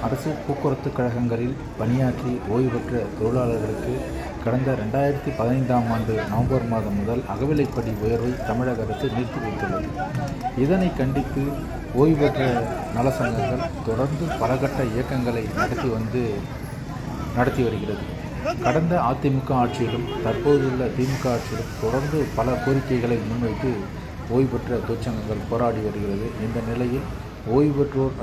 அரசு போக்குவரத்து கழகங்களில் பணியாற்றி ஓய்வு பெற்ற தொழிலாளர்களுக்கு கடந்த 2015ஆம் ஆண்டு நவம்பர் மாதம் முதல் அகவிலைப்படி உயர்வை தமிழக அரசு நிறுத்தி வைத்துள்ளது. இதனை கண்டித்து ஓய்வு பெற்ற நல சங்கங்கள் தொடர்ந்து பலகட்ட இயக்கங்களை நடத்தி வருகிறது. கடந்த அதிமுக ஆட்சியிலும் தற்போதுள்ள திமுக ஆட்சியிலும் தொடர்ந்து பல கோரிக்கைகளை முன்வைத்து ஓய்வு பெற்ற தொழிற்சங்கங்கள் போராடி வருகிறது. இந்த நிலையில் ஓய்வு பெற்றோர்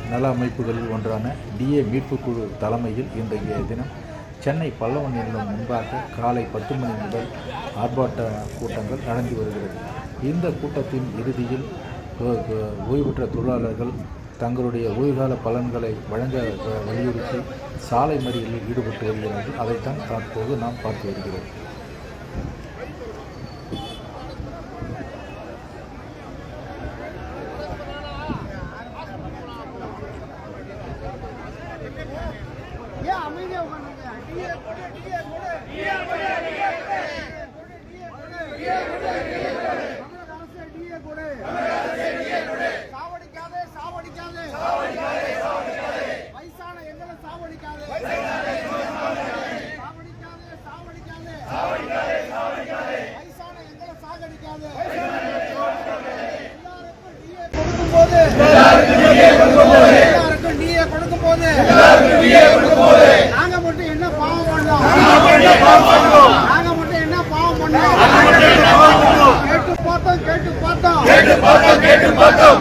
நல அமைப்புகளில் ஒன்றான டிஏ மீட்பு குழு தலைமையில் இன்றைய தினம் சென்னை பல்லவன் நிலையம் முன்பாக காலை 10 மணி முதல் ஆர்ப்பாட்ட கூட்டங்கள் நடந்து வருகிறது. இந்த கூட்டத்தின் இறுதியில் ஓய்வு பெற்ற தொழிலாளர்கள் தங்களுடைய ஓய்வுகால பலன்களை வழங்க வலியுறுத்தி சாலை மறியலில் ஈடுபட்டு வருகிறார்கள். அதைத்தான் தற்போது நாம் பார்த்து வருகிறோம். நாங்க மட்டும் என்ன பாவம் பண்ணோம்? நாங்க மட்டும் என்ன பாவம் பண்ணோம்? கேட்டு பார்த்தோம்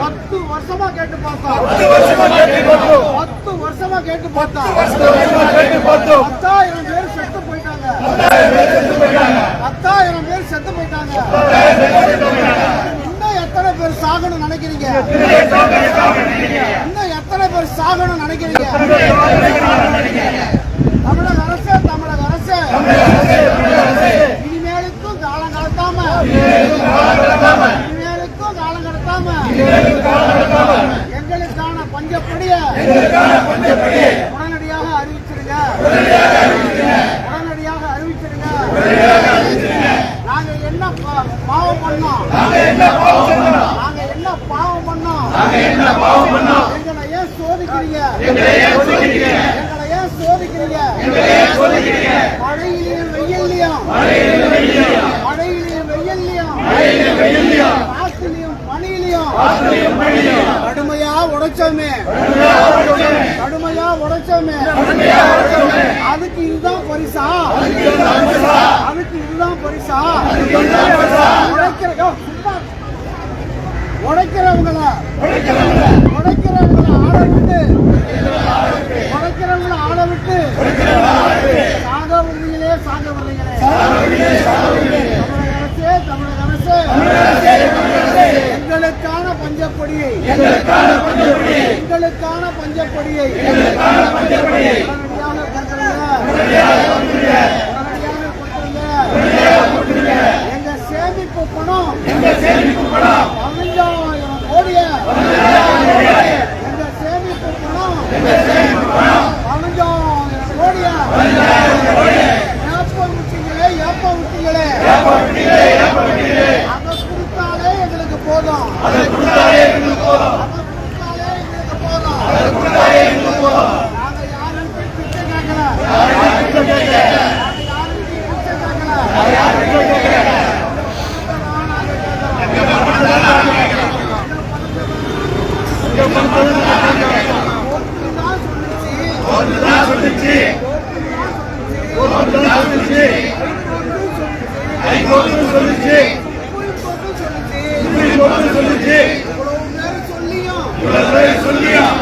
10 வருஷமா கேட்டு பார்த்தோம் 10 வருஷமா கேட்டு பார்த்தோம் 10,000 பேர் செத்து போயிட்டாங்க 10,000 பேர் செத்து போயிட்டாங்க. இன்னும் எத்தனை பேர் சாகணும் நினைக்கிறீங்க? இன்னும் எத்தனை பேர் சாகணும் நினைக்கிறீங்க? தமிழக அரசு இனிமேலுக்கும் காலம் கடத்தாம எங்களுக்கான பஞ்சப்படியை உடனடியாக அறிவிச்சிருங்க. நாங்க என்ன பாவம் பண்ணோம்? எங்களை ஏன் சோதிக்கிறீங்க? மழையிலையும் வெயில்லையும் காத்திலையும் பனியிலையும் கடுமையா உடைச்சோமே. அதுக்கு இதுதான் பரிசா? உடைக்கிறவங்களை ஆட விட்டு சாக விடுறீங்களே. தமிழக அரசு எங்களுக்கான பஞ்சப்படியை எங்க சேமிப்பு பணம் 15,000 கோடியை ஏப்ப விட்டீங்களே. அதை கொடுத்தாலே எங்களுக்கு போதும். நாங்க யாருக்கு பிச்சை கேட்கல. சொல்லியும்